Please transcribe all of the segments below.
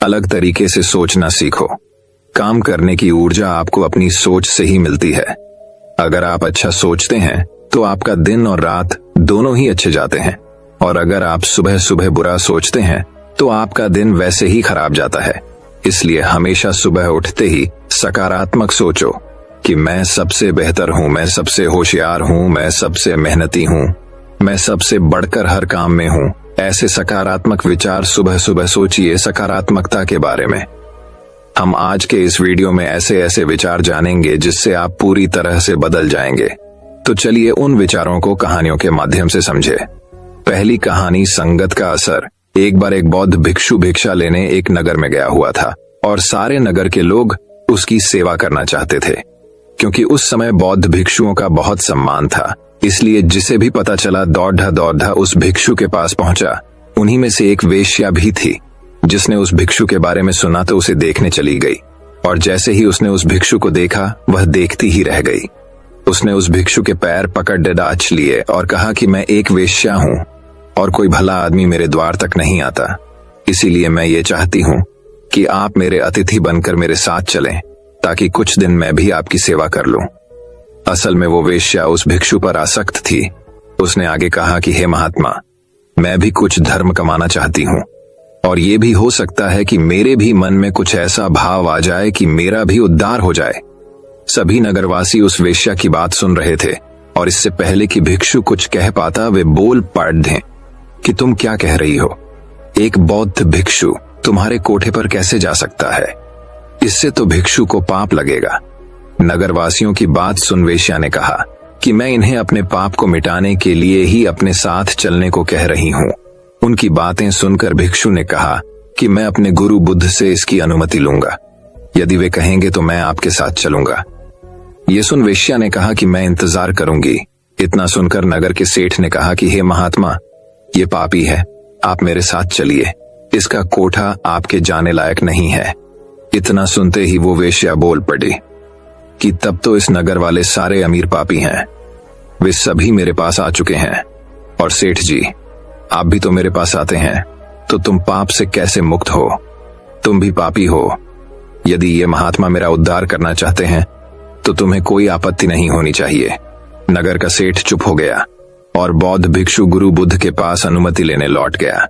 अलग तरीके से सोचना सीखो। काम करने की ऊर्जा आपको अपनी सोच से ही मिलती है। अगर आप अच्छा सोचते हैं तो आपका दिन और रात दोनों ही अच्छे जाते हैं, और अगर आप सुबह सुबह बुरा सोचते हैं तो आपका दिन वैसे ही खराब जाता है। इसलिए हमेशा सुबह उठते ही सकारात्मक सोचो कि मैं सबसे बेहतर हूं, मैं सबसे होशियार हूं, मैं सबसे मेहनती हूं, मैं सबसे बढ़कर हर काम में हूं। ऐसे सकारात्मक विचार सुबह सुबह सोचिए सकारात्मकता के बारे में। हम आज के इस वीडियो में ऐसे ऐसे विचार जानेंगे जिससे आप पूरी तरह से बदल जाएंगे। तो चलिए उन विचारों को कहानियों के माध्यम से समझे। पहली कहानी, संगत का असर। एक बार एक बौद्ध भिक्षु भिक्षा लेने एक नगर में गया हुआ था और सारे नगर के लोग उसकी सेवा करना चाहते थे, क्योंकि उस समय बौद्ध भिक्षुओं का बहुत सम्मान था। इसलिए जिसे भी पता चला दौड़ा दौड़ा उस भिक्षु के पास पहुंचा। उन्हीं में से एक वेश्या भी थी, जिसने उस भिक्षु के बारे में सुना तो उसे देखने चली गई, और जैसे ही उसने उस भिक्षु को देखा वह देखती ही रह गई। उसने उस भिक्षु के पैर पकड़ डांच लिए और कहा कि मैं एक वेश्या हूं और कोई भला आदमी मेरे द्वार तक नहीं आता, इसीलिए मैं ये चाहती हूं कि आप मेरे अतिथि बनकर मेरे साथ चलें, ताकि कुछ दिन मैं भी आपकी सेवा कर लूं। असल में वो वेश्या उस भिक्षु पर आसक्त थी। उसने आगे कहा कि हे महात्मा, मैं भी कुछ धर्म कमाना चाहती हूं, और ये भी हो सकता है कि मेरे भी मन में कुछ ऐसा भाव आ जाए कि मेरा भी उद्धार हो जाए। सभी नगरवासी उस वेश्या की बात सुन रहे थे, और इससे पहले कि भिक्षु कुछ कह पाता वे बोल पड़े कि तुम क्या कह रही हो? एक बौद्ध भिक्षु तुम्हारे कोठे पर कैसे जा सकता है? इससे तो भिक्षु को पाप लगेगा। नगरवासियों की बात सुन वेश्या ने कहा कि मैं इन्हें अपने पाप को मिटाने के लिए ही अपने साथ चलने को कह रही हूं। उनकी बातें सुनकर भिक्षु ने कहा कि मैं अपने गुरु बुद्ध से इसकी अनुमति लूंगा। यदि वे कहेंगे तो मैं आपके साथ चलूंगा। ये सुन वेश्या ने कहा कि मैं इंतजार करूंगी। इतना सुनकर नगर के सेठ ने कहा कि हे महात्मा, ये पापी है, आप मेरे साथ चलिए, इसका कोठा आपके जाने लायक नहीं है। इतना सुनते ही वो वेश्या बोल पड़ी कि तब तो इस नगर वाले सारे अमीर पापी हैं, वे सभी मेरे पास आ चुके हैं, और सेठ जी आप भी तो मेरे पास आते हैं, तो तुम पाप से कैसे मुक्त हो? तुम भी पापी हो। यदि ये महात्मा मेरा उद्धार करना चाहते हैं तो तुम्हें कोई आपत्ति नहीं होनी चाहिए। नगर का सेठ चुप हो गया और बौद्ध भिक्षु गुरु बुद्ध के पास अनुमति लेने लौट गया।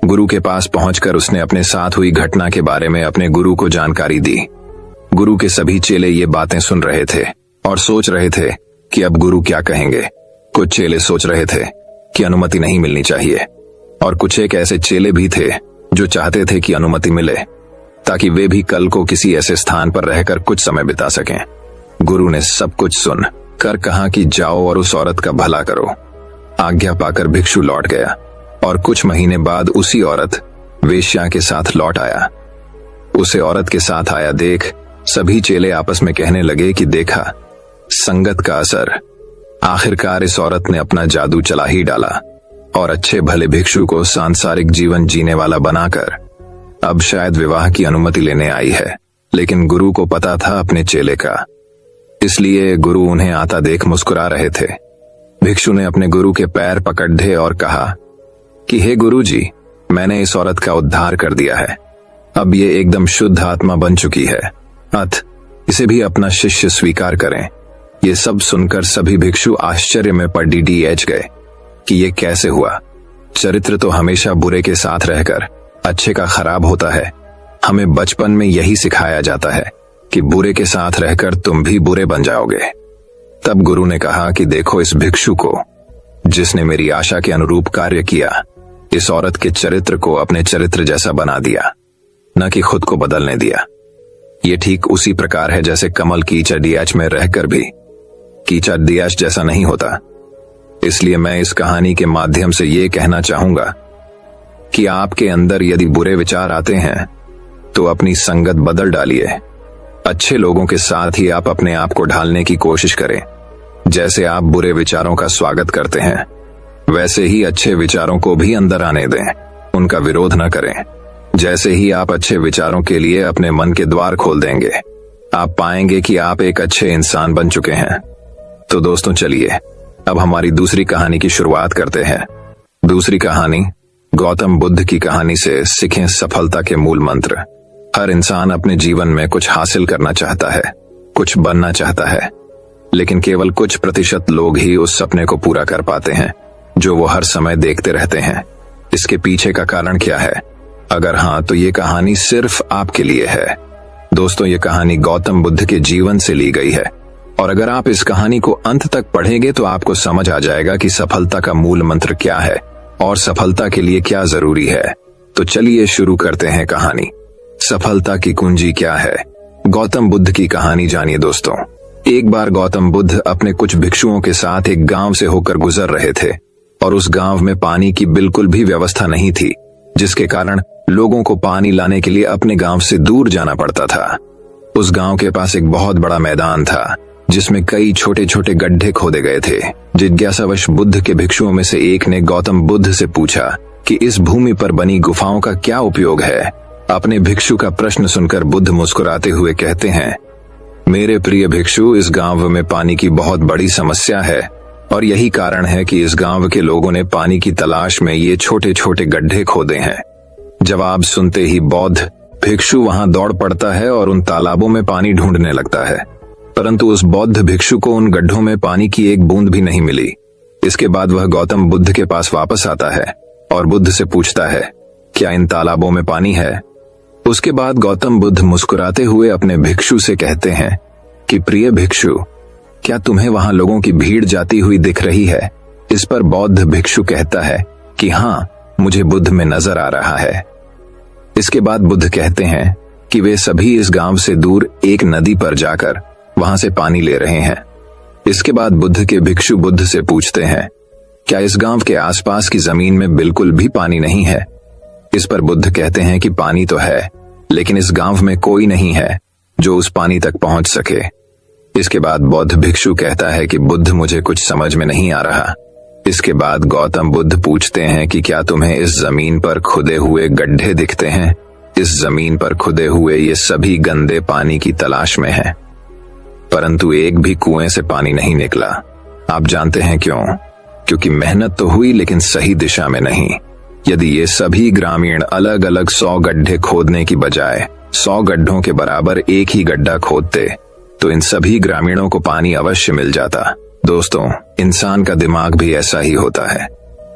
गुरु के पास पहुंचकर उसने अपने साथ हुई घटना के बारे में अपने गुरु को जानकारी दी। गुरु के सभी चेले ये बातें सुन रहे थे और सोच रहे थे कि अब गुरु क्या कहेंगे। कुछ चेले सोच रहे थे कि अनुमति नहीं मिलनी चाहिए, और कुछ एक ऐसे चेले भी थे जो चाहते थे कि अनुमति मिले, ताकि वे भी कल को किसी ऐसे स्थान पर रहकर कुछ समय बिता सकें। गुरु ने सब कुछ सुन कर कहा कि जाओ और उस औरत का भला करो। आज्ञा पाकर भिक्षु लौट गया, और कुछ महीने बाद उसी औरत वेश्या के साथ लौट आया। उसे औरत के साथ आया देख सभी चेले आपस में कहने लगे कि देखा, संगत का असर। आखिरकार इस औरत ने अपना जादू चला ही डाला और अच्छे भले भिक्षु को सांसारिक जीवन जीने वाला बनाकर अब शायद विवाह की अनुमति लेने आई है। लेकिन गुरु को पता था अपने चेले का, इसलिए गुरु उन्हें आता देख मुस्कुरा रहे थे। भिक्षु ने अपने गुरु के पैर पकड़े और कहा कि हे गुरु जी, मैंने इस औरत का उद्धार कर दिया है, अब ये एकदम शुद्ध आत्मा बन चुकी है, अतः इसे भी अपना शिष्य स्वीकार करें। ये सब सुनकर सभी भिक्षु आश्चर्य में पड़ गए कि ये कैसे हुआ। चरित्र तो हमेशा बुरे के साथ रहकर अच्छे का खराब होता है। हमें बचपन में यही सिखाया जाता है कि बुरे के साथ रहकर तुम भी बुरे बन जाओगे। तब गुरु ने कहा कि देखो इस भिक्षु को, जिसने मेरी आशा के अनुरूप कार्य किया, इस औरत के चरित्र को अपने चरित्र जैसा बना दिया, न कि खुद को बदलने दिया। ये ठीक उसी प्रकार है जैसे कमल कीचड़ डीएच में रहकर भी कीचड़ डीएच जैसा नहीं होता। इसलिए मैं इस कहानी के माध्यम से ये कहना चाहूंगा कि आपके अंदर यदि बुरे विचार आते हैं तो अपनी संगत बदल डालिए। अच्छे लोगों के साथ ही आप अपने आप को ढालने की कोशिश करें। जैसे आप बुरे विचारों का स्वागत करते हैं, वैसे ही अच्छे विचारों को भी अंदर आने दें, उनका विरोध न करें। जैसे ही आप अच्छे विचारों के लिए अपने मन के द्वार खोल देंगे, आप पाएंगे कि आप एक अच्छे इंसान बन चुके हैं। तो दोस्तों चलिए अब हमारी दूसरी कहानी की शुरुआत करते हैं। दूसरी कहानी, गौतम बुद्ध की कहानी से सीखें सफलता के मूल मंत्र। हर इंसान अपने जीवन में कुछ हासिल करना चाहता है, कुछ बनना चाहता है, लेकिन केवल कुछ प्रतिशत लोग ही उस सपने को पूरा कर पाते हैं जो वो हर समय देखते रहते हैं। इसके पीछे का कारण क्या है? अगर हाँ, तो ये कहानी सिर्फ आपके लिए है। दोस्तों, ये कहानी गौतम बुद्ध के जीवन से ली गई है और अगर आप इस कहानी को अंत तक पढ़ेंगे तो आपको समझ आ जाएगा कि सफलता का मूल मंत्र क्या है और सफलता के लिए क्या जरूरी है। तो चलिए शुरू करते हैं कहानी। सफलता की कुंजी क्या है? गौतम बुद्ध की कहानी जानिए दोस्तों। एक बार गौतम बुद्ध अपने कुछ भिक्षुओं के साथ एक गांव से होकर गुजर रहे थे और उस गांव में पानी की बिल्कुल भी व्यवस्था नहीं थी, जिसके कारण लोगों को पानी लाने के लिए अपने गांव से दूर जाना पड़ता था। उस गांव के पास एक बहुत बड़ा मैदान था जिसमें कई छोटे छोटे गड्ढे खोदे गए थे। जिज्ञासावश बुद्ध के भिक्षुओं में से एक ने गौतम बुद्ध से पूछा कि इस भूमि पर बनी गुफाओं का क्या उपयोग है। अपने भिक्षु का प्रश्न सुनकर बुद्ध मुस्कुराते हुए कहते हैं, मेरे प्रिय भिक्षु, इस गांव में पानी की बहुत बड़ी समस्या है और यही कारण है कि इस गांव के लोगों ने पानी की तलाश में ये छोटे छोटे गड्ढे खोदे हैं। जवाब सुनते ही बौद्ध भिक्षु वहां दौड़ पड़ता है और उन तालाबों में पानी ढूंढने लगता है, परंतु उस बौद्ध भिक्षु को उन गड्ढों में पानी की एक बूंद भी नहीं मिली। इसके बाद वह गौतम बुद्ध के पास वापस आता है और बुद्ध से पूछता है, क्या इन तालाबों में पानी है? उसके बाद गौतम बुद्ध मुस्कुराते हुए अपने भिक्षु से कहते हैं कि प्रिय भिक्षु, क्या तुम्हें वहां लोगों की भीड़ जाती हुई दिख रही है? इस पर बौद्ध भिक्षु कहता है कि हाँ, मुझे बुद्ध में नजर आ रहा है। इसके बाद बुद्ध कहते हैं कि वे सभी इस गांव से दूर एक नदी पर जाकर वहां से पानी ले रहे हैं। इसके बाद बुद्ध के भिक्षु बुद्ध से पूछते हैं, क्या इस गांव के आसपास की जमीन में बिल्कुल भी पानी नहीं है? इस पर बुद्ध कहते हैं कि पानी तो है, लेकिन इस गांव में कोई नहीं है जो उस पानी तक पहुंच सके। इसके बाद बौद्ध भिक्षु कहता है कि बुद्ध, मुझे कुछ समझ में नहीं आ रहा। इसके बाद गौतम बुद्ध पूछते हैं कि क्या तुम्हें इस जमीन पर खुदे हुए गड्ढे दिखते हैं? इस जमीन पर खुदे हुए ये सभी गंदे पानी की तलाश में हैं, परंतु एक भी कुएं से पानी नहीं निकला। आप जानते हैं क्यों? क्योंकि मेहनत तो हुई लेकिन सही दिशा में नहीं। यदि ये सभी ग्रामीण अलग अलग 100 गड्ढे खोदने की बजाय 100 गड्ढों के बराबर एक ही गड्ढा खोदते तो इन सभी ग्रामीणों को पानी अवश्य मिल जाता। दोस्तों, इंसान का दिमाग भी ऐसा ही होता है।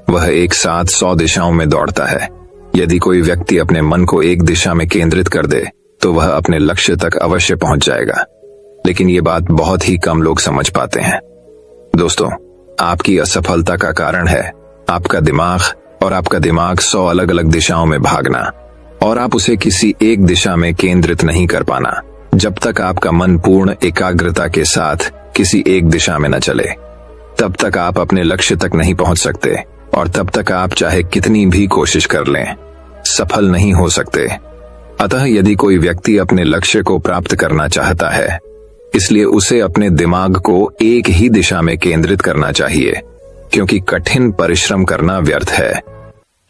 वह एक साथ 100 दिशाओं में दौड़ता है। यदि कोई व्यक्ति अपने मन को एक दिशा में केंद्रित कर दे तो वह अपने लक्ष्य तक अवश्य पहुंच जाएगा, लेकिन ये बात बहुत ही कम लोग समझ पाते हैं। दोस्तों, आपकी असफलता का कारण है आपका दिमाग, और आपका दिमाग 100 अलग अलग दिशाओं में भागना, और आप उसे किसी एक दिशा में केंद्रित नहीं कर पाना। जब तक आपका मन पूर्ण एकाग्रता के साथ किसी एक दिशा में न चले, तब तक आप अपने लक्ष्य तक नहीं पहुंच सकते, और तब तक आप चाहे कितनी भी कोशिश कर लें, सफल नहीं हो सकते। अतः यदि कोई व्यक्ति अपने लक्ष्य को प्राप्त करना चाहता है, इसलिए उसे अपने दिमाग को एक ही दिशा में केंद्रित करना चाहिए, क्योंकि कठिन परिश्रम करना व्यर्थ है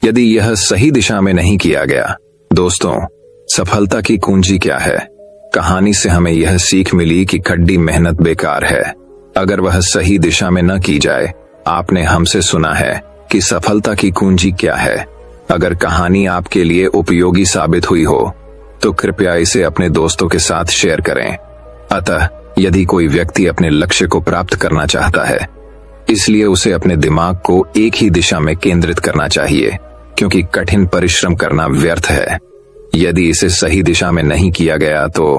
यदि यह सही दिशा में नहीं किया गया। दोस्तों, सफलता की कुंजी क्या है? कहानी से हमें यह सीख मिली कि कड़ी मेहनत बेकार है अगर वह सही दिशा में न की जाए। आपने हमसे सुना है कि सफलता की कुंजी क्या है। अगर कहानी आपके लिए उपयोगी साबित हुई हो तो कृपया इसे अपने दोस्तों के साथ शेयर करें। अतः यदि कोई व्यक्ति अपने लक्ष्य को प्राप्त करना चाहता है, इसलिए उसे अपने दिमाग को एक ही दिशा में केंद्रित करना चाहिए, क्योंकि कठिन परिश्रम करना व्यर्थ है यदि इसे सही दिशा में नहीं किया गया तो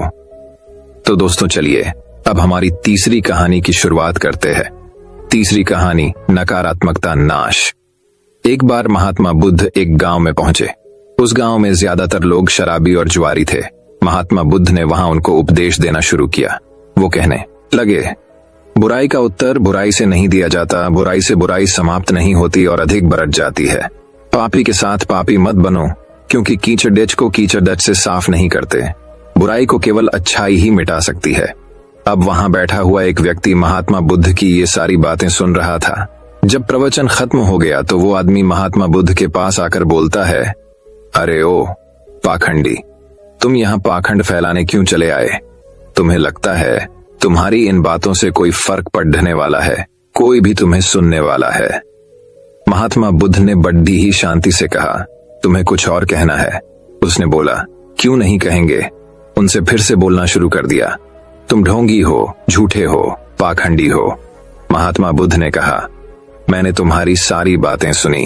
दोस्तों, चलिए अब हमारी तीसरी कहानी की शुरुआत करते हैं। तीसरी कहानी, नकारात्मकता नाश। एक बार महात्मा बुद्ध एक गांव में पहुंचे। उस गांव में ज्यादातर लोग शराबी और जुआरी थे। महात्मा बुद्ध ने वहां उनको उपदेश देना शुरू किया। वो कहने लगे, बुराई का उत्तर बुराई से नहीं दिया जाता, बुराई से बुराई समाप्त नहीं होती और अधिक बढ़ जाती है। पापी के साथ पापी मत बनो, क्योंकि कीचड़ डेच को कीचड़ डेच से साफ नहीं करते। बुराई को केवल अच्छाई ही मिटा सकती है। अब वहां बैठा हुआ एक व्यक्ति महात्मा बुद्ध की ये सारी बातें सुन रहा था। जब प्रवचन खत्म हो गया तो वो आदमी महात्मा बुद्ध के पास आकर बोलता है, अरे ओ पाखंडी, तुम यहाँ पाखंड फैलाने क्यों चले आए? तुम्हें लगता है तुम्हारी इन बातों से कोई फर्क पड़ने वाला है? कोई भी तुम्हें सुनने वाला है? महात्मा बुद्ध ने बड़ी ही शांति से कहा, तुम्हें कुछ और कहना है? उसने बोला, क्यों नहीं कहेंगे। उनसे फिर से बोलना शुरू कर दिया, तुम ढोंगी हो, झूठे हो, पाखंडी हो। महात्मा बुद्ध ने कहा, मैंने तुम्हारी सारी बातें सुनी,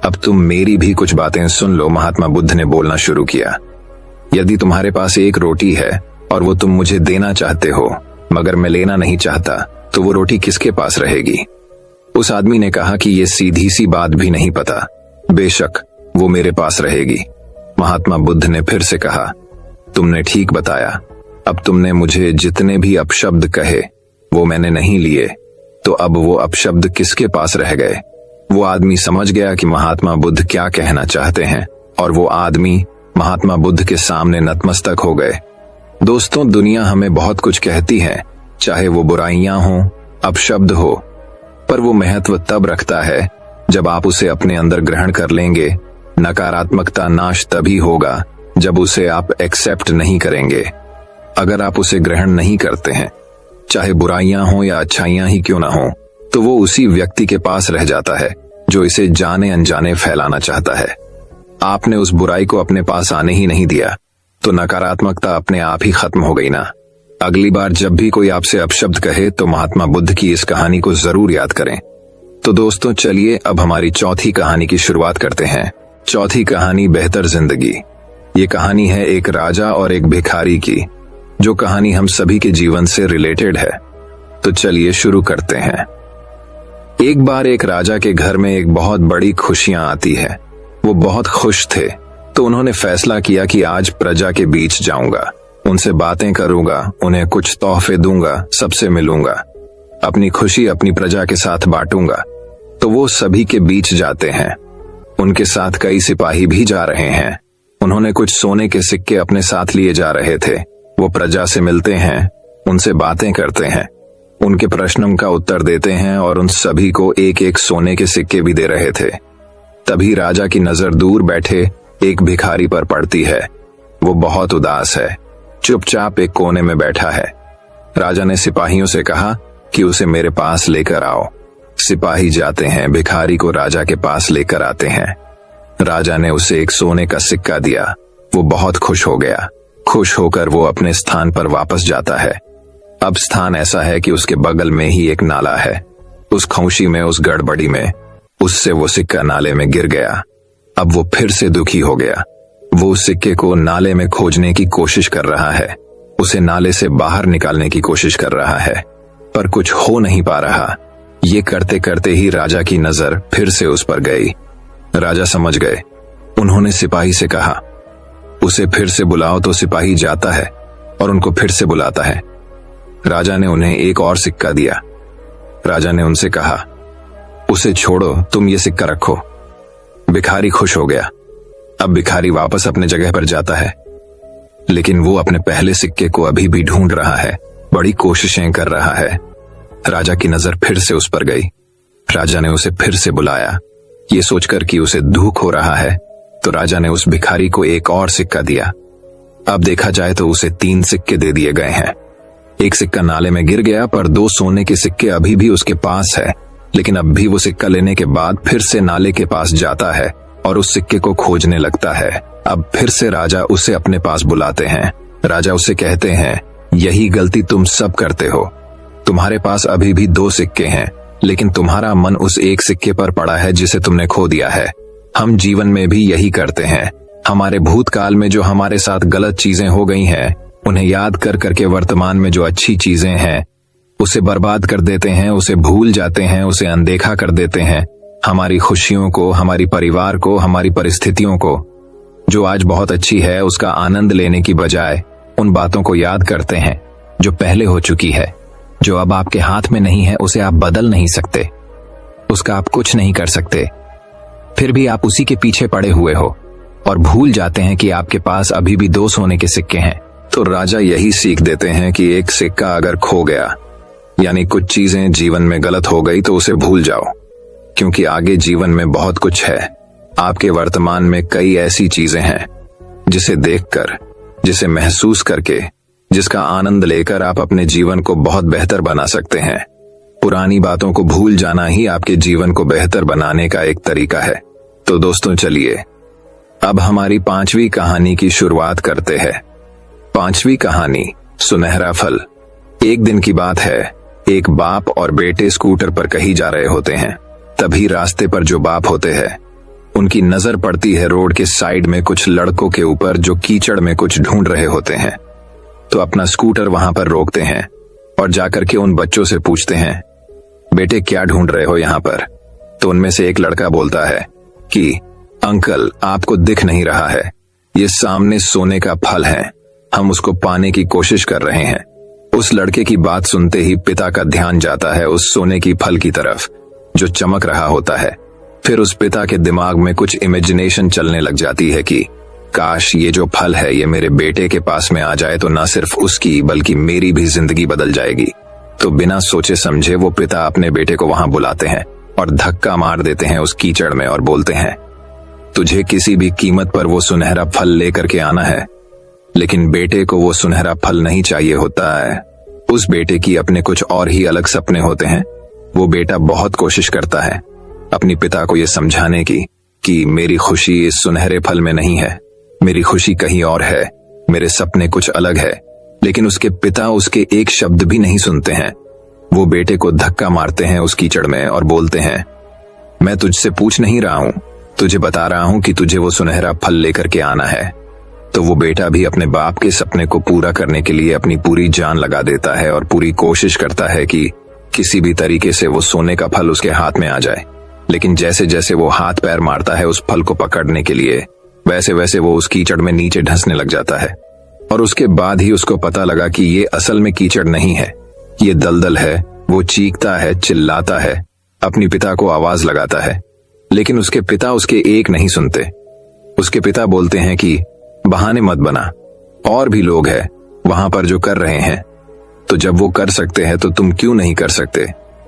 अब तुम मेरी भी कुछ बातें सुन लो। महात्मा बुद्ध ने बोलना शुरू किया, यदि तुम्हारे पास एक रोटी है और वो तुम मुझे देना चाहते हो मगर मैं लेना नहीं चाहता, तो वो रोटी किसके पास रहेगी? उस आदमी ने कहा कि ये सीधी सी बात भी नहीं पता, बेशक वो मेरे पास रहेगी। महात्मा बुद्ध ने फिर से कहा, तुमने ठीक बताया, अब तुमने मुझे जितने भी अपशब्द कहे वो मैंने नहीं लिए, तो अब वो अपशब्द किसके पास रह गए? वो आदमी समझ गया कि महात्मा बुद्ध क्या कहना चाहते हैं और वो आदमी महात्मा बुद्ध के सामने नतमस्तक हो गए। दोस्तों, दुनिया हमें बहुत कुछ कहती है, चाहे वो बुराइयां हों, अपशब्द हो, पर वो महत्व तब रखता है जब आप उसे अपने अंदर ग्रहण कर लेंगे। नकारात्मकता नाश तभी होगा जब उसे आप एक्सेप्ट नहीं करेंगे। अगर आप उसे ग्रहण नहीं करते हैं, चाहे बुराइयां हो या अच्छाइयां ही क्यों ना हो, तो वो उसी व्यक्ति के पास रह जाता है जो इसे जाने अनजाने फैलाना चाहता है। आपने उस बुराई को अपने पास आने ही नहीं दिया, तो नकारात्मकता अपने आप ही खत्म हो गई ना। अगली बार जब भी कोई आपसे अपशब्द कहे तो महात्मा बुद्ध की इस कहानी को जरूर याद करें। तो दोस्तों, चलिए अब हमारी चौथी कहानी की शुरुआत करते हैं। चौथी कहानी, बेहतर जिंदगी। ये कहानी है एक राजा और एक भिखारी की, जो कहानी हम सभी के जीवन से रिलेटेड है। तो चलिए शुरू करते हैं। एक बार एक राजा के घर में एक बहुत बड़ी खुशियां आती है। वो बहुत खुश थे, तो उन्होंने फैसला किया कि आज प्रजा के बीच जाऊंगा, उनसे बातें करूंगा, उन्हें कुछ तोहफे दूंगा, सबसे मिलूंगा, अपनी खुशी अपनी प्रजा के साथ बांटूंगा। तो वो सभी के बीच जाते हैं। उनके साथ कई सिपाही भी जा रहे हैं। उन्होंने कुछ सोने के सिक्के अपने साथ लिए जा रहे थे। वो प्रजा से मिलते हैं, उनसे बातें करते हैं, उनके प्रश्नों का उत्तर देते हैं और उन सभी को एक एक सोने के सिक्के भी दे रहे थे। तभी राजा की नजर दूर बैठे एक भिखारी पर पड़ती है। वो बहुत उदास है, चुपचाप एक कोने में बैठा है। राजा ने सिपाहियों से कहा कि उसे मेरे पास लेकर आओ। सिपाही जाते हैं, भिखारी को राजा के पास लेकर आते हैं। राजा ने उसे एक सोने का सिक्का दिया। वो बहुत खुश हो गया। खुश होकर वो अपने स्थान पर वापस जाता है। अब स्थान ऐसा है कि उसके बगल में ही एक नाला है। उस खौशी में, उस गड़बड़ी में, उससे वो सिक्का नाले में गिर गया। अब वो फिर से दुखी हो गया। वो उस सिक्के को नाले में खोजने की कोशिश कर रहा है, उसे नाले से बाहर निकालने की कोशिश कर रहा है, पर कुछ हो नहीं पा रहा। ये करते करते ही राजा की नजर फिर से उस पर गई। राजा समझ गए। उन्होंने सिपाही से कहा, उसे फिर से बुलाओ। तो सिपाही जाता है और उनको फिर से बुलाता है। राजा ने उन्हें एक और सिक्का दिया। राजा ने उनसे कहा, उसे छोड़ो, तुम ये सिक्का रखो। भिखारी खुश हो गया। अब भिखारी वापस अपने जगह पर जाता है, लेकिन वो अपने पहले सिक्के को अभी भी ढूंढ रहा है, बड़ी कोशिशें कर रहा है। राजा की नजर फिर से उस पर गई। राजा ने उसे फिर से बुलाया। ये सोचकर कि उसे दुख हो रहा है, तो राजा ने उस भिखारी को एक और सिक्का दिया। अब देखा जाए तो उसे 3 सिक्के दे दिए गए हैं। एक सिक्का नाले में गिर गया, पर 2 सोने के सिक्के अभी भी उसके पास है। लेकिन अब भी वो सिक्का लेने के बाद फिर से नाले के पास जाता है और उस सिक्के को खोजने लगता है। अब फिर से राजा उसे अपने पास बुलाते हैं। राजा उसे कहते हैं, यही गलती तुम सब करते हो। तुम्हारे पास अभी भी 2 सिक्के हैं, लेकिन तुम्हारा मन उस एक सिक्के पर पड़ा है जिसे तुमने खो दिया है। हम जीवन में भी यही करते हैं। हमारे भूतकाल में जो हमारे साथ गलत चीजें हो गई हैं, उन्हें याद कर करके वर्तमान में जो अच्छी चीजें हैं उसे बर्बाद कर देते हैं, उसे भूल जाते हैं, उसे अनदेखा कर देते हैं। हमारी खुशियों को, हमारी परिवार को, हमारी परिस्थितियों को, जो आज बहुत अच्छी है, उसका आनंद लेने की बजाय उन बातों को याद करते हैं जो पहले हो चुकी है। जो अब आपके हाथ में नहीं है, उसे आप बदल नहीं सकते, उसका आप कुछ नहीं कर सकते। फिर भी आप उसी के पीछे पड़े हुए हो और भूल जाते हैं कि आपके पास अभी भी 2 सोने के सिक्के हैं। तो राजा यही सीख देते हैं कि एक सिक्का अगर खो गया, यानी कुछ चीजें जीवन में गलत हो गई, तो उसे भूल जाओ, क्योंकि आगे जीवन में बहुत कुछ है। आपके वर्तमान में कई ऐसी चीजें हैं जिसे देखकर, जिसे महसूस करके, जिसका आनंद लेकर आप अपने जीवन को बहुत बेहतर बना सकते हैं। पुरानी बातों को भूल जाना ही आपके जीवन को बेहतर बनाने का एक तरीका है। तो दोस्तों चलिए अब हमारी 5वीं कहानी की शुरुआत करते हैं। 5वीं कहानी, सुनहरा फल। एक दिन की बात है, एक बाप और बेटे स्कूटर पर कहीं जा रहे होते हैं। तभी रास्ते पर जो बाप होते हैं उनकी नजर पड़ती है रोड के साइड में कुछ लड़कों के ऊपर जो कीचड़ में कुछ ढूंढ रहे होते हैं। तो अपना स्कूटर वहां पर रोकते हैं और जाकर के उन बच्चों से पूछते हैं, बेटे क्या ढूंढ रहे हो यहाँ पर? तो उनमें से एक लड़का बोलता है कि अंकल आपको दिख नहीं रहा है, ये सामने सोने का फल है, हम उसको पाने की कोशिश कर रहे हैं। उस लड़के की बात सुनते ही पिता का ध्यान जाता है उस सोने की फल की तरफ जो चमक रहा होता है। फिर उस पिता के दिमाग में कुछ इमेजिनेशन चलने लग जाती है कि काश ये जो फल है ये मेरे बेटे के पास में आ जाए तो न सिर्फ उसकी बल्कि मेरी भी जिंदगी बदल जाएगी। तो बिना सोचे समझे वो पिता अपने बेटे को वहां बुलाते हैं और धक्का मार देते हैं उस कीचड़ में और बोलते हैं, तुझे किसी भी कीमत पर वो सुनहरा फल लेकर के आना है। लेकिन बेटे को वो सुनहरा फल नहीं चाहिए होता है। उस बेटे की अपने कुछ और ही अलग सपने होते हैं। वो बेटा बहुत कोशिश करता है अपनी पिता को ये समझाने की कि मेरी खुशी इस सुनहरे फल में नहीं है, मेरी खुशी कहीं और है, मेरे सपने कुछ अलग है। लेकिन उसके पिता उसके एक शब्द भी नहीं सुनते हैं। वो बेटे को धक्का मारते हैं उस कीचड़ में और बोलते हैं, मैं तुझसे पूछ नहीं रहा हूं, तुझे बता रहा हूं कि तुझे वो सुनहरा फल लेकर के आना है। तो वो बेटा भी अपने बाप के सपने को पूरा करने के लिए अपनी पूरी जान लगा देता है और पूरी कोशिश करता है कि किसी भी तरीके से वो सोने का फल उसके हाथ में आ जाए। लेकिन जैसे जैसे वो हाथ पैर मारता है उस फल को पकड़ने के लिए, वैसे वैसे वो उस कीचड़ में नीचे धंसने लग जाता है। और उसके बाद ही उसको पता लगा कि ये असल में कीचड़ नहीं है, ये दलदल है। वो चीखता है, चिल्लाता है, अपनी पिता को आवाज लगाता है, लेकिन उसके पिता उसके एक नहीं सुनते। उसके पिता बोलते हैं कि बहाने मत बना, और भी लोग हैं वहां पर जो कर रहे हैं, तो जब वो कर सकते हैं तो तुम क्यों नहीं कर सकते?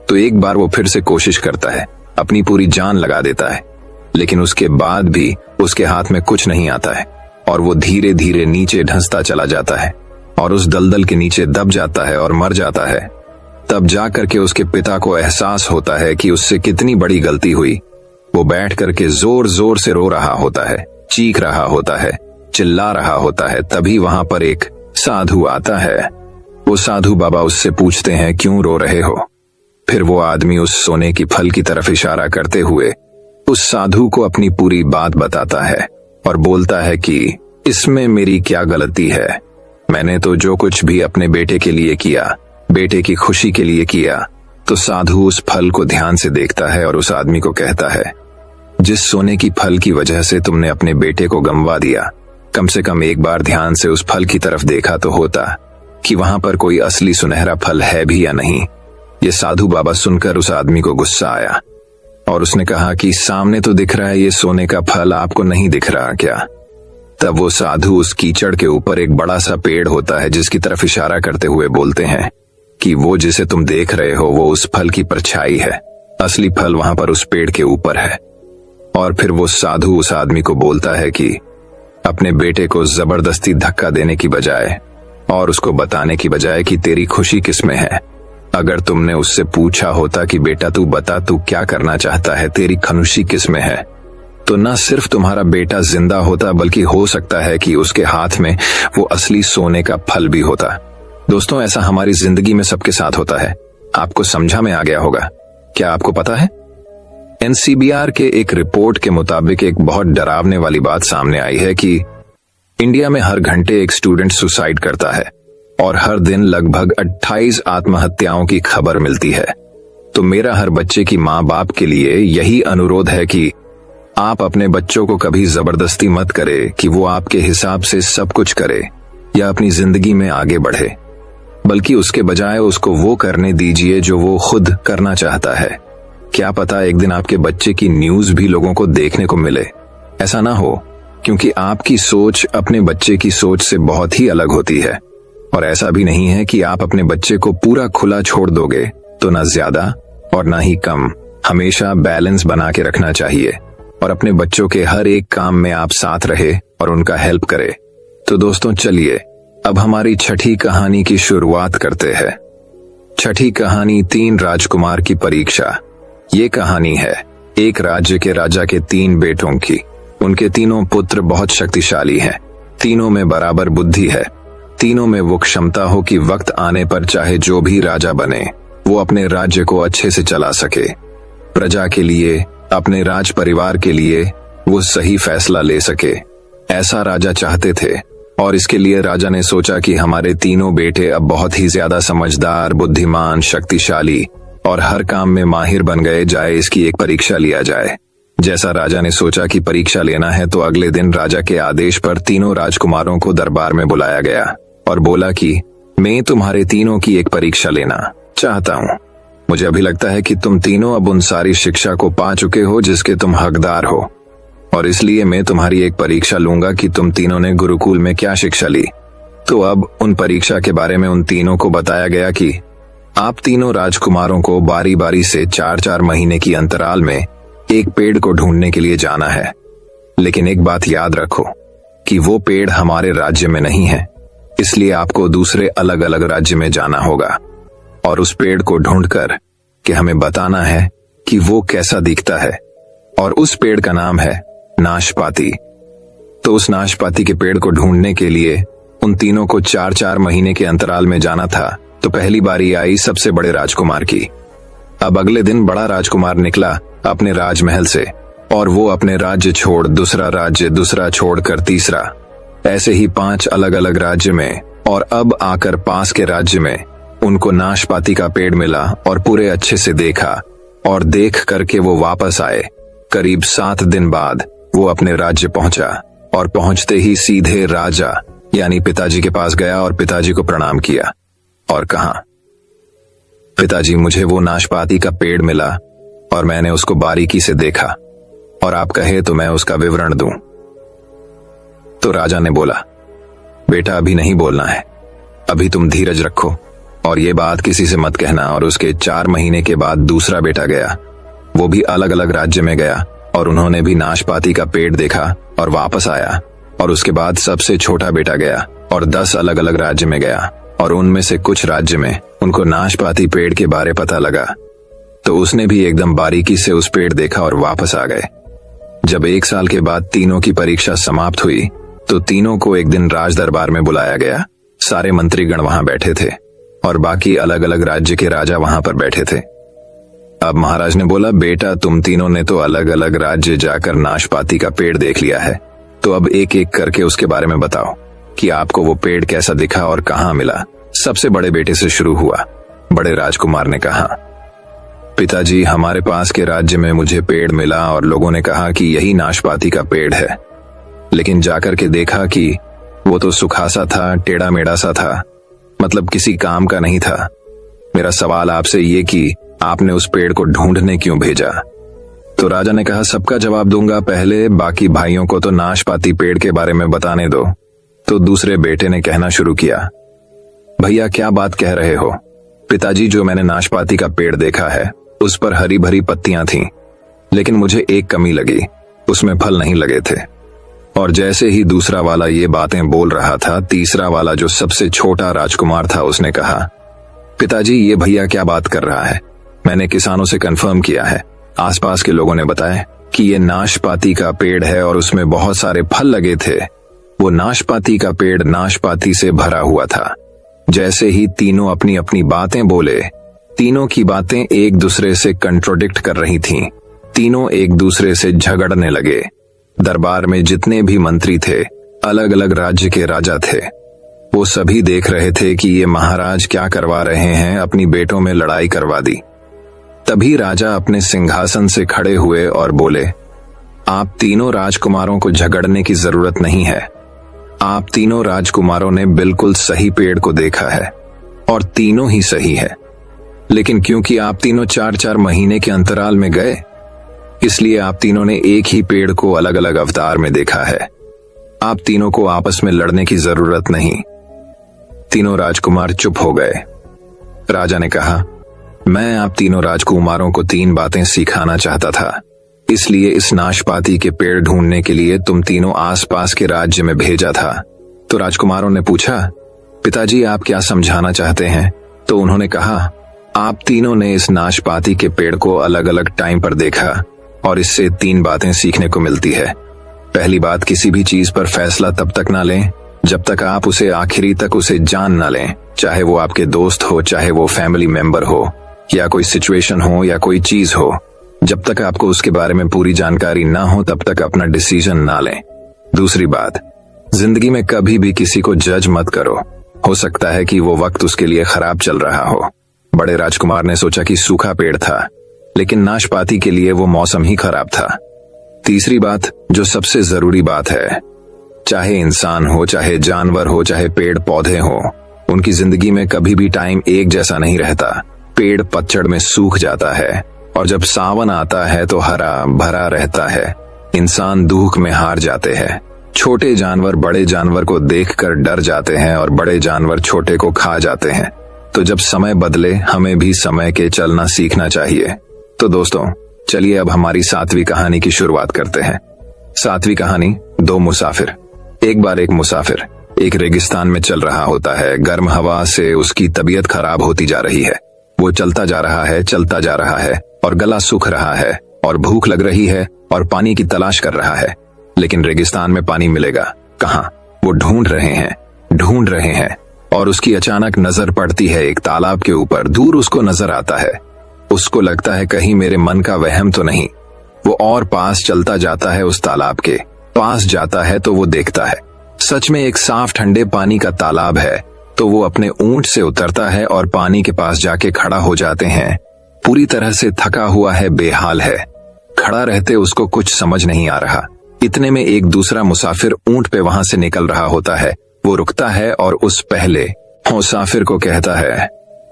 तो एक बार वो फिर से कोशिश करता है, अपनी पूरी जान लगा देता है, लेकिन उसके बाद भी उसके हाथ में कुछ नहीं आता है और वो धीरे धीरे नीचे धंसता चला जाता है और उस दलदल के नीचे दब जाता है और मर जाता है। तब जाकर के उसके पिता को एहसास होता है कि उससे कितनी बड़ी गलती हुई। वो बैठ करके जोर जोर से रो रहा होता है, चीख रहा होता है, चिल्ला रहा होता है। तभी वहां पर एक साधु आता है। वो साधु बाबा उससे पूछते हैं, क्यों रो रहे हो? फिर वो आदमी उस सोने की फल की तरफ इशारा करते हुए उस साधु को अपनी पूरी बात बताता है और बोलता है कि इसमें मेरी क्या गलती है? मैंने तो जो कुछ भी अपने बेटे के लिए किया, बेटे की खुशी के लिए किया। तो साधु उस फल को ध्यान से देखता है और उस आदमी को कहता है, जिस सोने की फल की वजह से तुमने अपने बेटे को गंवा दिया, कम से कम एक बार ध्यान से उस फल की तरफ देखा तो होता कि वहां पर कोई असली सुनहरा फल है भी या नहीं। ये साधु बाबा सुनकर उस आदमी को गुस्सा आया और उसने कहा कि सामने तो दिख रहा है ये सोने का फल, आपको नहीं दिख रहा क्या? तब वो साधु उस कीचड़ के ऊपर एक बड़ा सा पेड़ होता है जिसकी तरफ इशारा करते हुए बोलते हैं कि वो जिसे तुम देख रहे हो वो उस फल की परछाई है, असली फल वहां पर उस पेड़ के ऊपर है। और फिर वो साधु उस आदमी को बोलता है कि अपने बेटे को जबरदस्ती धक्का देने की बजाय और उसको बताने की बजाय कि तेरी खुशी किसमें है, अगर तुमने उससे पूछा होता कि बेटा तू बता तू क्या करना चाहता है, तेरी खुशी किसमें है, तो न सिर्फ तुम्हारा बेटा जिंदा होता बल्कि हो सकता है कि उसके हाथ में वो असली सोने का फल भी होता। दोस्तों ऐसा हमारी जिंदगी में सबके साथ होता है। आपको समझा में आ गया होगा। क्या आपको पता है, एनसीबीआर के एक रिपोर्ट के मुताबिक एक बहुत डरावने वाली बात सामने आई है कि इंडिया में हर घंटे एक स्टूडेंट सुसाइड करता है और हर दिन लगभग 28 आत्महत्याओं की खबर मिलती है। तो मेरा हर बच्चे की माँ बाप के लिए यही अनुरोध है कि आप अपने बच्चों को कभी जबरदस्ती मत करें कि वो आपके हिसाब से सब कुछ करे या अपनी जिंदगी में आगे बढ़े, बल्कि उसके बजाय उसको वो करने दीजिए जो वो खुद करना चाहता है। क्या पता एक दिन आपके बच्चे की न्यूज भी लोगों को देखने को मिले। ऐसा ना हो, क्योंकि आपकी सोच अपने बच्चे की सोच से बहुत ही अलग होती है। और ऐसा भी नहीं है कि आप अपने बच्चे को पूरा खुला छोड़ दोगे तो ना ज्यादा और ना ही कम, हमेशा बैलेंस बना के रखना चाहिए और अपने बच्चों के हर एक काम में आप साथ रहे और उनका हेल्प करे। तो दोस्तों चलिए अब हमारी छठी कहानी की शुरुआत करते हैं। छठी कहानी, 3 राजकुमार की परीक्षा। ये कहानी है एक राज्य के राजा के 3 बेटों की। उनके तीनों पुत्र बहुत शक्तिशाली हैं। तीनों में बराबर बुद्धि है। तीनों में वो क्षमता हो कि वक्त आने पर चाहे जो भी राजा बने वो अपने राज्य को अच्छे से चला सके। प्रजा के लिए, अपने राज परिवार के लिए वो सही फैसला ले सके, ऐसा राजा चाहते थे। और इसके लिए राजा ने सोचा कि हमारे तीनों बेटे अब बहुत ही ज्यादा समझदार, बुद्धिमान, शक्तिशाली और हर काम में माहिर बन गए जाए, इसकी एक परीक्षा लिया जाए। जैसा राजा ने सोचा कि परीक्षा लेना है तो अगले दिन राजा के आदेश पर तीनों राजकुमारों को दरबार में बुलाया गया और बोला कि मैं तुम्हारे तीनों की एक परीक्षा लेना चाहता हूँ। मुझे अभी लगता है कि तुम तीनों अब उन सारी शिक्षा को पा चुके हो जिसके तुम हकदार हो, और इसलिए मैं तुम्हारी एक परीक्षा लूंगा कि तुम तीनों ने गुरुकुल में क्या शिक्षा ली। तो अब उन परीक्षा के बारे में उन तीनों को बताया गया कि आप तीनों राजकुमारों को बारी बारी से 4-4 महीने की अंतराल में एक पेड़ को ढूंढने के लिए जाना है। लेकिन एक बात याद रखो कि वो पेड़ हमारे राज्य में नहीं है, इसलिए आपको दूसरे अलग अलग राज्य में जाना होगा और उस पेड़ को ढूंढकर कि हमें बताना है कि वो कैसा दिखता है। और उस पेड़ का नाम है नाशपाती। तो उस नाशपाती के पेड़ को ढूंढने के लिए उन तीनों को 4-4 महीने के अंतराल में जाना था। तो पहली बारी आई सबसे बड़े राजकुमार की। अब अगले दिन बड़ा राजकुमार निकला अपने राजमहल से और वो अपने राज्य छोड़ दूसरा राज्य, दूसरा छोड़कर तीसरा, ऐसे ही 5 अलग अलग राज्य में, और अब आकर पास के राज्य में उनको नाशपाती का पेड़ मिला और पूरे अच्छे से देखा, और देख करके वो वापस आए। करीब 7 दिन बाद वो अपने राज्य पहुंचा और पहुंचते ही सीधे राजा यानी पिताजी के पास गया और पिताजी को प्रणाम किया और कहा, पिताजी मुझे वो नाशपाती का पेड़ मिला और मैंने उसको बारीकी से देखा, और आप कहे तो मैं उसका विवरण दूं। तो राजा ने बोला, बेटा अभी नहीं बोलना है, अभी तुम धीरज रखो और ये बात किसी से मत कहना। और उसके 4 महीने के बाद दूसरा बेटा गया, वो भी अलग अलग राज्य में गया और उन्होंने भी नाशपाती का पेड़ देखा और वापस आया। और उसके बाद सबसे छोटा बेटा गया और 10 अलग अलग राज्य में गया, और उनमें से कुछ राज्य में उनको नाशपाती पेड़ के बारे पता लगा, तो उसने भी एकदम बारीकी से उस पेड़ देखा और वापस आ गए। जब 1 साल के बाद तीनों की परीक्षा समाप्त हुई तो तीनों को एक दिन राज दरबार में बुलाया गया। सारे मंत्रीगण वहां बैठे थे और बाकी अलग अलग राज्य के राजा वहां पर बैठे थे। अब महाराज ने बोला, बेटा तुम तीनों ने तो अलग अलग राज्य जाकर नाशपाती का पेड़ देख लिया है, तो अब एक एक करके उसके बारे में बताओ कि आपको वो पेड़ कैसा दिखा और कहाँ मिला। सबसे बड़े बेटे से शुरू हुआ। बड़े राजकुमार ने कहा, पिताजी हमारे पास के राज्य में मुझे पेड़ मिला और लोगों ने कहा कि यही नाशपाती का पेड़ है, लेकिन जाकर के देखा कि वो तो सूखा सा था, टेढ़ा मेढ़ा सा था, मतलब किसी काम का नहीं था। मेरा सवाल आपसे ये कि आपने उस पेड़ को ढूंढने क्यों भेजा? तो राजा ने कहा, सबका जवाब दूंगा, पहले बाकी भाइयों को तो नाशपाती पेड़ के बारे में बताने दो। तो दूसरे बेटे ने कहना शुरू किया, भैया क्या बात कह रहे हो? पिताजी जो मैंने नाशपाती का पेड़ देखा है उस पर हरी भरी पत्तियां थीं, लेकिन मुझे एक कमी लगी, उसमें फल नहीं लगे थे। और जैसे ही दूसरा वाला ये बातें बोल रहा था, तीसरा वाला जो सबसे छोटा राजकुमार था उसने कहा, पिताजी ये भैया क्या बात कर रहा है? मैंने किसानों से कंफर्म किया है, आसपास के लोगों ने बताया कि ये नाशपाती का पेड़ है और उसमें बहुत सारे फल लगे थे। वो नाशपाती का पेड़ नाशपाती से भरा हुआ था। जैसे ही तीनों अपनी अपनी बातें बोले, तीनों की बातें एक दूसरे से कंट्रोडिक्ट कर रही थीं। तीनों एक दूसरे से झगड़ने लगे। दरबार में जितने भी मंत्री थे, अलग अलग राज्य के राजा थे, वो सभी देख रहे थे कि ये महाराज क्या करवा रहे हैं, अपनी बेटों में लड़ाई करवा दी। तभी राजा अपने सिंहासन से खड़े हुए और बोले, आप तीनों राजकुमारों को झगड़ने की जरूरत नहीं है। आप तीनों राजकुमारों ने बिल्कुल सही पेड़ को देखा है और तीनों ही सही है, लेकिन क्योंकि आप तीनों 4-4 महीने के अंतराल में गए, इसलिए आप तीनों ने एक ही पेड़ को अलग अलग अवतार में देखा है। आप तीनों को आपस में लड़ने की जरूरत नहीं। तीनों राजकुमार चुप हो गए। राजा ने कहा, मैं आप तीनों राजकुमारों को 3 बातें सिखाना चाहता था, इसलिए इस नाशपाती के पेड़ ढूंढने के लिए तुम तीनों आसपास के राज्य में भेजा था। तो राजकुमारों ने पूछा, पिताजी आप क्या समझाना चाहते हैं? तो उन्होंने कहा, आप तीनों ने इस नाशपाती के पेड़ को अलग अलग टाइम पर देखा और इससे 3 बातें सीखने को मिलती है। पहली बात, किसी भी चीज पर फैसला तब तक ना लें जब तक आप उसे आखिरी तक उसे जान ना लें, चाहे वो आपके दोस्त हो, चाहे वो फैमिली मेंबर हो, या कोई सिचुएशन हो या कोई चीज हो। जब तक आपको उसके बारे में पूरी जानकारी ना हो तब तक अपना डिसीजन ना लें। दूसरी बात, जिंदगी में कभी भी किसी को जज मत करो। हो सकता है कि वो वक्त उसके लिए खराब चल रहा हो। बड़े राजकुमार ने सोचा कि सूखा पेड़ था, लेकिन नाशपाती के लिए वो मौसम ही खराब था। तीसरी बात, जो सबसे जरूरी बात है, चाहे इंसान हो, चाहे जानवर हो, चाहे पेड़ पौधे हो, उनकी जिंदगी में कभी भी टाइम एक जैसा नहीं रहता। पेड़ पतझड़ में सूख जाता है और जब सावन आता है तो हरा भरा रहता है। इंसान दुख में हार जाते हैं। छोटे जानवर बड़े जानवर को देखकर डर जाते हैं और बड़े जानवर छोटे को खा जाते हैं। तो जब समय बदले, हमें भी समय के चलना सीखना चाहिए। तो दोस्तों, चलिए अब हमारी 7वीं कहानी की शुरुआत करते हैं। 7वीं कहानी, 2 मुसाफिर। एक बार एक मुसाफिर एक रेगिस्तान में चल रहा होता है। गर्म हवा से उसकी तबीयत खराब होती जा रही है। वो चलता जा रहा है और गला सूख रहा है और भूख लग रही है और पानी की तलाश कर रहा है, लेकिन रेगिस्तान में पानी मिलेगा कहाँ? वो ढूंढ रहे हैं और उसकी अचानक नजर पड़ती है एक तालाब के ऊपर। दूर उसको नजर आता है। उसको लगता है कहीं मेरे मन का वहम तो नहीं। वो और पास चलता जाता है। उस तालाब के पास जाता है तो वो देखता है सच में एक साफ ठंडे पानी का तालाब है। तो वो अपने ऊंट से उतरता है और पानी के पास जाके खड़ा हो जाते हैं। पूरी तरह से थका हुआ है, बेहाल है। खड़ा रहते उसको कुछ समझ नहीं आ रहा। इतने में एक दूसरा मुसाफिर ऊंट पे वहां से निकल रहा होता है। वो रुकता है और उस पहले मुसाफिर को कहता है,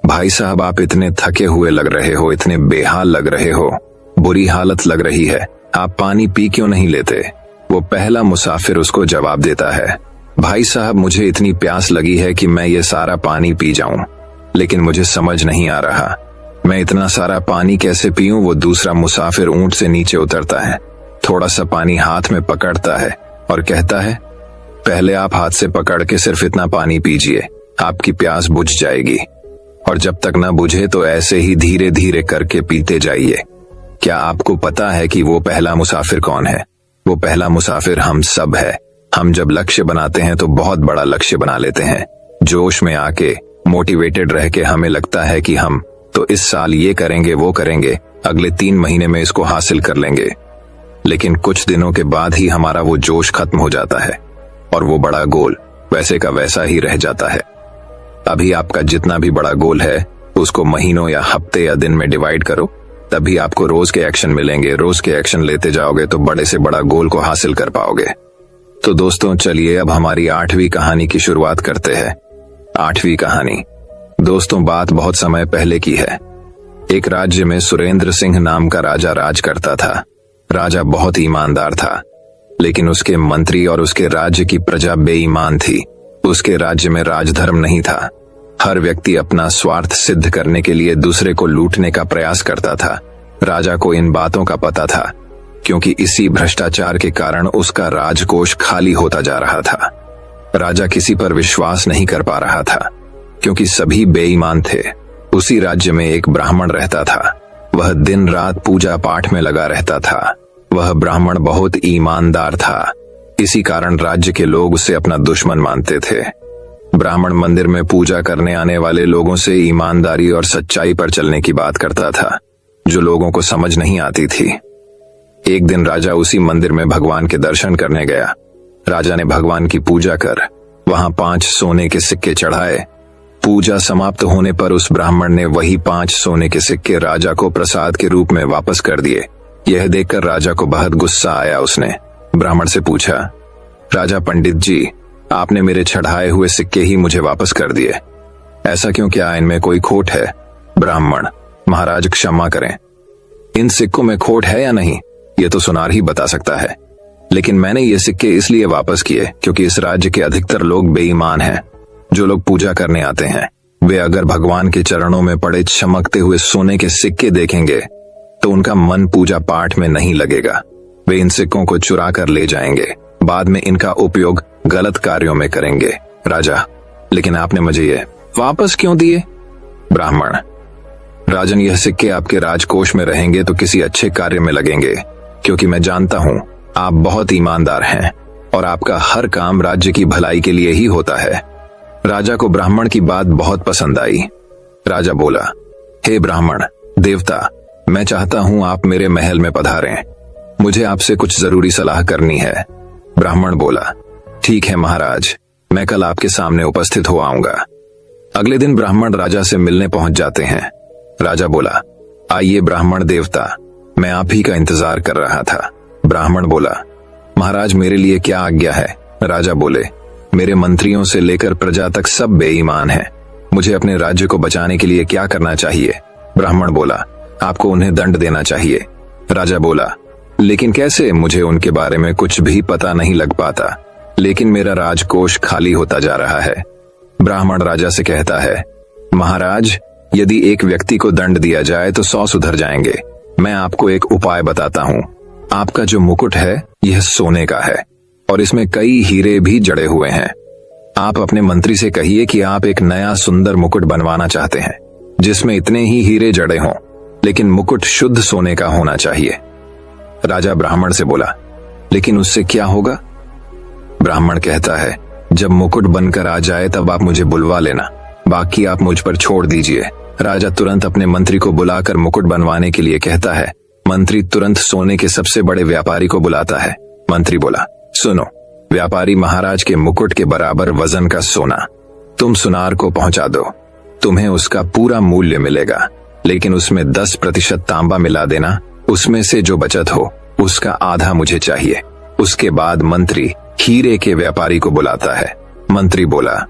भाई साहब, आप इतने थके हुए लग रहे हो, इतने बेहाल लग रहे हो, बुरी हालत लग रही है, आप पानी पी क्यों नहीं लेते? वो पहला मुसाफिर उसको जवाब देता है, भाई साहब, मुझे इतनी प्यास लगी है कि मैं ये सारा पानी पी जाऊं, लेकिन मुझे समझ नहीं आ रहा मैं इतना सारा पानी कैसे पीऊं। वो दूसरा मुसाफिर ऊंट से नीचे उतरता है, थोड़ा सा पानी हाथ में पकड़ता है और कहता है, पहले आप हाथ से पकड़ के सिर्फ इतना पानी पीजिए, आपकी प्यास बुझ जाएगी, और जब तक न बुझे तो ऐसे ही धीरे धीरे करके पीते जाइए। क्या आपको पता है कि वो पहला मुसाफिर कौन है? वो पहला मुसाफिर हम सब है। हम जब लक्ष्य बनाते हैं तो बहुत बड़ा लक्ष्य बना लेते हैं। जोश में आके, मोटिवेटेड रह के हमें लगता है कि हम तो इस साल ये करेंगे, वो करेंगे, अगले 3 महीने में इसको हासिल कर लेंगे। लेकिन कुछ दिनों के बाद ही हमारा वो जोश खत्म हो जाता है और वो बड़ा गोल वैसे का वैसा ही रह जाता है। अभी आपका जितना भी बड़ा गोल है उसको महीनों या हफ्ते या दिन में डिवाइड करो, तभी आपको रोज के एक्शन मिलेंगे। रोज के एक्शन लेते जाओगे तो बड़े से बड़ा गोल को हासिल कर पाओगे। तो दोस्तों, चलिए अब हमारी 8वीं कहानी की शुरुआत करते हैं। 8वीं कहानी, दोस्तों, बात बहुत समय पहले की है। एक राज्य में सुरेंद्र सिंह नाम का राजा राज करता था। राजा बहुत ईमानदार था, लेकिन उसके मंत्री और उसके राज्य की प्रजा बेईमान थी। उसके राज्य में राजधर्म नहीं था। हर व्यक्ति अपना स्वार्थ सिद्ध करने के लिए दूसरे को लूटने का प्रयास करता था। राजा को इन बातों का पता था, क्योंकि इसी भ्रष्टाचार के कारण उसका राजकोष खाली होता जा रहा था। राजा किसी पर विश्वास नहीं कर पा रहा था, क्योंकि सभी बेईमान थे। उसी राज्य में एक ब्राह्मण रहता था। वह दिन रात पूजा पाठ में लगा रहता था। वह ब्राह्मण बहुत ईमानदार था। इसी कारण राज्य के लोग उसे अपना दुश्मन मानते थे। ब्राह्मण मंदिर में पूजा करने आने वाले लोगों से ईमानदारी और सच्चाई पर चलने की बात करता था, जो लोगों को समझ नहीं आती थी। एक दिन राजा उसी मंदिर में भगवान के दर्शन करने गया। राजा ने भगवान की पूजा कर वहां 5 सोने के सिक्के चढ़ाए। पूजा समाप्त होने पर उस ब्राह्मण ने वही 5 सोने के सिक्के राजा को प्रसाद के रूप में वापस कर दिए। यह देखकर राजा को बहुत गुस्सा आया। उसने ब्राह्मण से पूछा, राजा पंडित जी, आपने मेरे चढ़ाए हुए सिक्के ही मुझे वापस कर दिए, ऐसा क्यों? क्या इनमें कोई खोट है? ब्राह्मण, महाराज क्षमा करें, इन सिक्कों में खोट है या नहीं ये तो सुनार ही बता सकता है, लेकिन मैंने ये सिक्के इसलिए वापस किए क्योंकि इस राज्य के अधिकतर लोग बेईमान हैं। जो लोग पूजा करने आते हैं वे अगर भगवान के चरणों में पड़े चमकते हुए सोने के सिक्के देखेंगे तो उनका मन पूजा पाठ में नहीं लगेगा। वे इन सिक्कों को चुरा कर ले जाएंगे, बाद में इनका उपयोग गलत कार्यों में करेंगे। राजा, लेकिन आपने मुझे ये वापस क्यों दिए? ब्राह्मण, राजन, यह सिक्के आपके राजकोष में रहेंगे तो किसी अच्छे कार्य में लगेंगे, क्योंकि मैं जानता हूँ आप बहुत ईमानदार हैं और आपका हर काम राज्य की भलाई के लिए ही होता है। राजा को ब्राह्मण की बात बहुत पसंद आई। राजा बोला, हे ब्राह्मण देवता, मैं चाहता हूँ आप मेरे महल में पधारें। मुझे आपसे कुछ जरूरी सलाह करनी है। ब्राह्मण बोला, ठीक है महाराज, मैं कल आपके सामने उपस्थित हो आऊंगा। अगले दिन ब्राह्मण राजा से मिलने पहुंच जाते हैं। राजा बोला, आइए ब्राह्मण देवता, मैं आप ही का इंतजार कर रहा था। ब्राह्मण बोला, महाराज मेरे लिए क्या आज्ञा है? राजा बोले, मेरे मंत्रियों से लेकर प्रजा तक सब बेईमान हैं। मुझे अपने राज्य को बचाने के लिए क्या करना चाहिए? ब्राह्मण बोला, आपको उन्हें दंड देना चाहिए। राजा बोला, लेकिन कैसे? मुझे उनके बारे में कुछ भी पता नहीं लग पाता, लेकिन मेरा राजकोष खाली होता जा रहा है। ब्राह्मण राजा से कहता है, महाराज यदि एक व्यक्ति को दंड दिया जाए तो 100 सुधर जाएंगे। मैं आपको एक उपाय बताता हूँ। आपका जो मुकुट है यह सोने का है और इसमें कई हीरे भी जड़े हुए हैं। आप अपने मंत्री से कहिए कि आप एक नया सुंदर मुकुट बनवाना चाहते हैं जिसमें इतने ही हीरे जड़े हों, लेकिन मुकुट शुद्ध सोने का होना चाहिए। राजा ब्राह्मण से बोला, लेकिन उससे क्या होगा? ब्राह्मण कहता है, जब मुकुट बनकर आ जाए तब आप मुझे बुलवा लेना, बाकी आप मुझ पर छोड़ दीजिए। राजा तुरंत अपने मंत्री को बुलाकर मुकुट बनवाने के लिए कहता है। मंत्री तुरंत सोने के सबसे बड़े व्यापारी को बुलाता है। मंत्री बोला, सुनो, व्यापारी महाराज के मुकुट के बराबर वजन का सोना तुम सुनार को पहुंचा दो। तुम्हें उसका पूरा मूल्य मिलेगा, लेकिन उसमें 10% तांबा मिला देना। उसमें से जो बचत हो उसका आधा मुझे चाहिए। उसके बाद मंत्री हीरे के व्यापारी को बुलाता है। मंत्री बोला,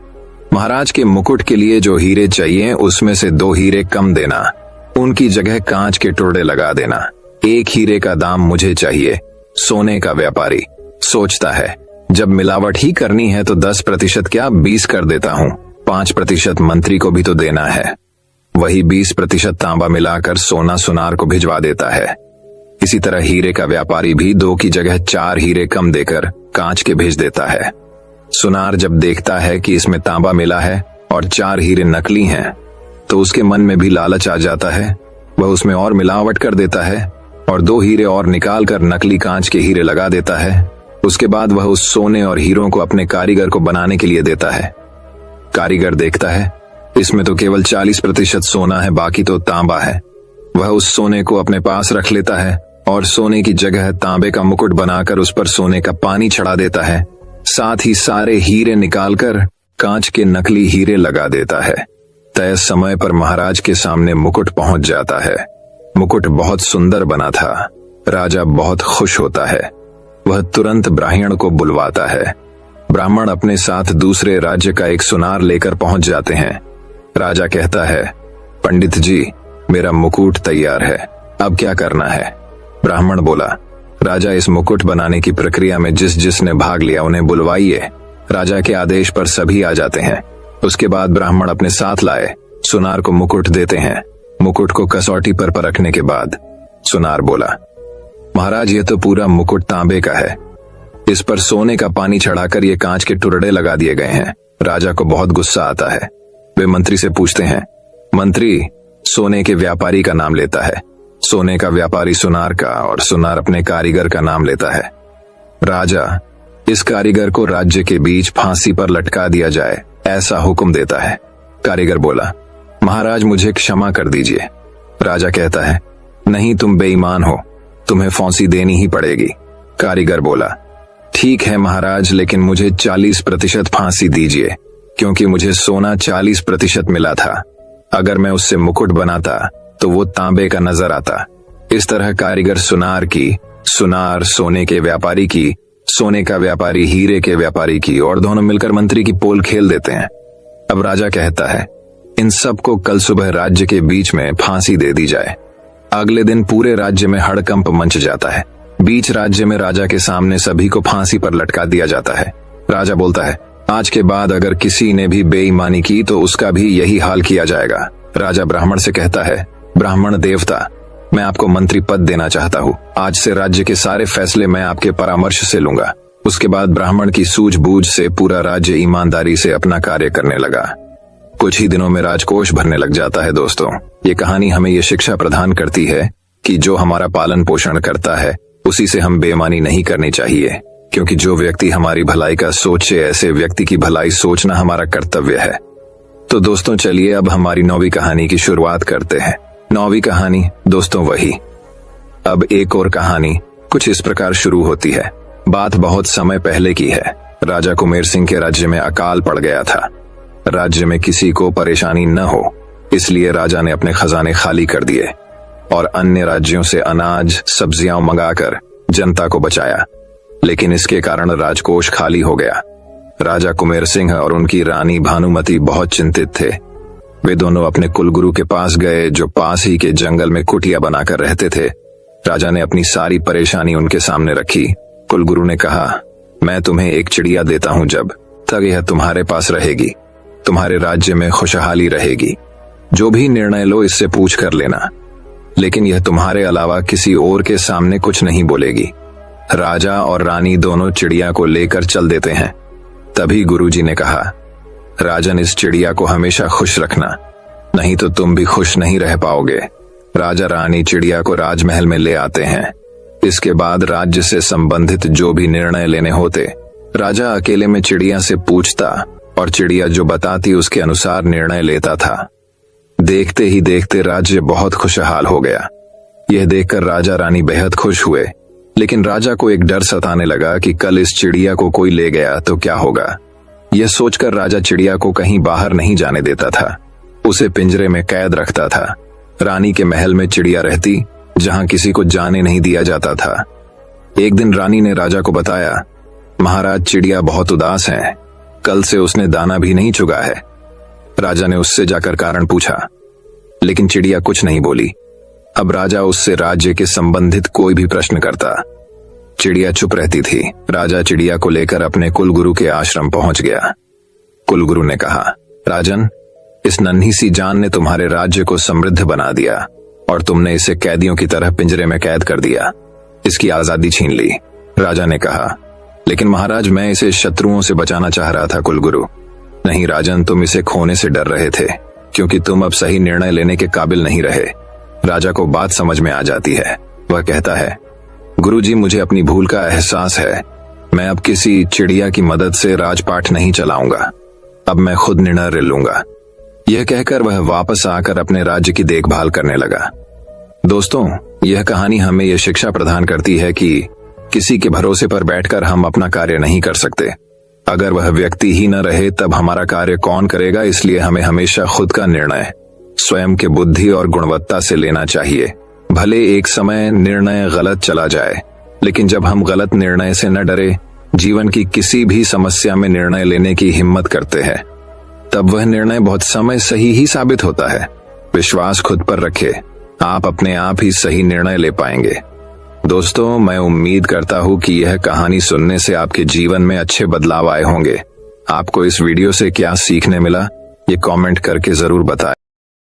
महाराज के मुकुट के लिए जो हीरे चाहिए उसमें से 2 हीरे कम देना, उनकी जगह कांच के टुकड़े लगा देना। 1 हीरे का दाम मुझे चाहिए। सोने का व्यापारी सोचता है, जब मिलावट ही करनी है तो 10% क्या 20 कर देता हूँ। 5% मंत्री को भी तो देना है। वही 20% तांबा मिलाकर सोना सुनार को भिजवा देता है। इसी तरह हीरे का व्यापारी भी 2 की जगह 4 हीरे कम देकर कांच के भेज देता है। सुनार जब देखता है कि इसमें तांबा मिला है और 4 हीरे नकली हैं, तो उसके मन में भी लालच आ जाता है। वह उसमें और मिलावट कर देता है और 2 हीरे और निकाल कर नकली कांच के हीरे लगा देता है। उसके बाद वह उस सोने और हीरों को अपने कारीगर को बनाने के लिए देता है। कारीगर देखता है इसमें तो केवल 40% सोना है, बाकी तो तांबा है। वह उस सोने को अपने पास रख लेता है और सोने की जगह तांबे का मुकुट बनाकर उस पर सोने का पानी चढ़ा देता है। साथ ही सारे हीरे निकालकर कांच के नकली हीरे लगा देता है। तय समय पर महाराज के सामने मुकुट पहुंच जाता है। मुकुट बहुत सुंदर बना था। राजा बहुत खुश होता है। वह तुरंत ब्राह्मण को बुलवाता है। ब्राह्मण अपने साथ दूसरे राज्य का एक सुनार लेकर पहुंच जाते हैं। राजा कहता है, पंडित जी मेरा मुकुट तैयार है, अब क्या करना है? ब्राह्मण बोला, राजा इस मुकुट बनाने की प्रक्रिया में जिसने भाग लिया उन्हें बुलवाइए। राजा के आदेश पर सभी आ जाते हैं। उसके बाद ब्राह्मण अपने साथ लाए सुनार को मुकुट देते हैं। मुकुट को कसौटी पर परखने के बाद सुनार बोला, महाराज ये तो पूरा मुकुट तांबे का है। इस पर सोने का पानी चढ़ाकर ये कांच के टुकड़े लगा दिए गए हैं। राजा को बहुत गुस्सा आता है। वे मंत्री से पूछते हैं। मंत्री सोने के व्यापारी का नाम लेता है, सोने का व्यापारी सुनार का, और सुनार अपने कारीगर का नाम लेता है। राजा इस कारीगर को राज्य के बीच फांसी पर लटका दिया जाए ऐसा हुक्म देता है। कारीगर बोला, महाराज मुझे क्षमा कर दीजिए। राजा कहता है, नहीं तुम बेईमान हो, तुम्हें फांसी देनी ही पड़ेगी। कारीगर बोला, ठीक है महाराज, लेकिन मुझे 40% फांसी दीजिए, क्योंकि मुझे सोना 40% मिला था। अगर मैं उससे मुकुट बनाता तो वो तांबे का नजर आता। इस तरह कारीगर सुनार की, सुनार सोने के व्यापारी की, सोने का व्यापारी हीरे के व्यापारी की, और दोनों मिलकर मंत्री की पोल खेल देते हैं। अब राजा कहता है, इन सबको कल सुबह राज्य के बीच में फांसी दे दी जाए। अगले दिन पूरे राज्य में हड़कंप मच जाता है। बीच राज्य में राजा के सामने सभी को फांसी पर लटका दिया जाता है। राजा बोलता है, आज के बाद अगर किसी ने भी बेईमानी की तो उसका भी यही हाल किया जाएगा। राजा ब्राह्मण से कहता है, ब्राह्मण देवता मैं आपको मंत्री पद देना चाहता हूँ। आज से राज्य के सारे फैसले मैं आपके परामर्श से लूंगा। उसके बाद ब्राह्मण की सूझबूझ से पूरा राज्य ईमानदारी से अपना कार्य करने लगा। कुछ ही दिनों में राजकोष भरने लग जाता है। दोस्तों, ये कहानी हमें ये शिक्षा प्रदान करती है कि जो हमारा पालन पोषण करता है उसी से हम बेईमानी नहीं करनी चाहिए, क्योंकि जो व्यक्ति हमारी भलाई का सोचे ऐसे व्यक्ति की भलाई सोचना हमारा कर्तव्य है। तो दोस्तों चलिए अब हमारी 9वीं कहानी की शुरुआत करते हैं। 9वीं कहानी दोस्तों वही। अब एक और कहानी कुछ इस प्रकार शुरू होती है। बात बहुत समय पहले की है। राजा कुमेर सिंह के राज्य में अकाल पड़ गया था। राज्य में किसी को परेशानी न हो इसलिए राजा ने अपने खजाने खाली कर दिए और अन्य राज्यों से अनाज सब्जियां मंगाकर जनता को बचाया, लेकिन इसके कारण राजकोष खाली हो गया। राजा कुमेर सिंह और उनकी रानी भानुमती बहुत चिंतित थे। वे दोनों अपने कुलगुरु के पास गए, जो पास ही के जंगल में कुटिया बनाकर रहते थे। राजा ने अपनी सारी परेशानी उनके सामने रखी। कुलगुरु ने कहा, मैं तुम्हें एक चिड़िया देता हूं, जब तक यह तुम्हारे पास रहेगी तुम्हारे राज्य में खुशहाली रहेगी। जो भी निर्णय लो इससे पूछ कर लेना, लेकिन यह तुम्हारे अलावा किसी और के सामने कुछ नहीं बोलेगी। राजा और रानी दोनों चिड़िया को लेकर चल देते हैं। तभी गुरुजी ने कहा, राजन, इस चिड़िया को हमेशा खुश रखना, नहीं तो तुम भी खुश नहीं रह पाओगे। राजा रानी चिड़िया को राजमहल में ले आते हैं। इसके बाद राज्य से संबंधित जो भी निर्णय लेने होते राजा अकेले में चिड़िया से पूछता और चिड़िया जो बताती उसके अनुसार निर्णय लेता था। देखते ही देखते राज्य बहुत खुशहाल हो गया। यह देखकर राजा रानी बेहद खुश हुए, लेकिन राजा को एक डर सताने लगा कि कल इस चिड़िया को कोई ले गया तो क्या होगा। यह सोचकर राजा चिड़िया को कहीं बाहर नहीं जाने देता था, उसे पिंजरे में कैद रखता था। रानी के महल में चिड़िया रहती, जहां किसी को जाने नहीं दिया जाता था। एक दिन रानी ने राजा को बताया, महाराज, चिड़िया बहुत उदास है, कल से उसने दाना भी नहीं चुगा है। राजा ने उससे जाकर कारण पूछा, लेकिन चिड़िया कुछ नहीं बोली। अब राजा उससे राज्य के संबंधित कोई भी प्रश्न करता, चिड़िया चुप रहती थी। राजा चिड़िया को लेकर अपने कुलगुरु के आश्रम पहुंच गया। कुलगुरु ने कहा, राजन, इस नन्ही सी जान ने तुम्हारे राज्य को समृद्ध बना दिया और तुमने इसे कैदियों की तरह पिंजरे में कैद कर दिया, इसकी आजादी छीन ली। राजा ने कहा, लेकिन महाराज, मैं इसे शत्रुओं से बचाना चाह रहा था। कुलगुरु, नहीं राजन, तुम इसे खोने से डर रहे थे, क्योंकि तुम अब सही निर्णय लेने के काबिल नहीं रहे। राजा को बात समझ में आ जाती है। वह कहता है, गुरुजी, मुझे अपनी भूल का एहसास है। मैं अब किसी चिड़िया की मदद से राजपाट नहीं चलाऊंगा, अब मैं खुद निर्णय ले लूंगा। यह कहकर वह वापस आकर अपने राज्य की देखभाल करने लगा। दोस्तों, यह कहानी हमें यह शिक्षा प्रदान करती है कि किसी के भरोसे पर बैठकर हम अपना कार्य नहीं कर सकते। अगर वह व्यक्ति ही न रहे तब हमारा कार्य कौन करेगा। इसलिए हमें हमेशा खुद का निर्णय स्वयं के बुद्धि और गुणवत्ता से लेना चाहिए। भले एक समय निर्णय गलत चला जाए, लेकिन जब हम गलत निर्णय से न डरे, जीवन की किसी भी समस्या में निर्णय लेने की हिम्मत करते हैं, तब वह निर्णय बहुत समय सही ही साबित होता है। विश्वास खुद पर रखे, आप अपने आप ही सही निर्णय ले पाएंगे। दोस्तों, मैं उम्मीद करता हूं कि यह कहानी सुनने से आपके जीवन में अच्छे बदलाव आए होंगे। आपको इस वीडियो से क्या सीखने मिला, ये कमेंट करके जरूर बताएं।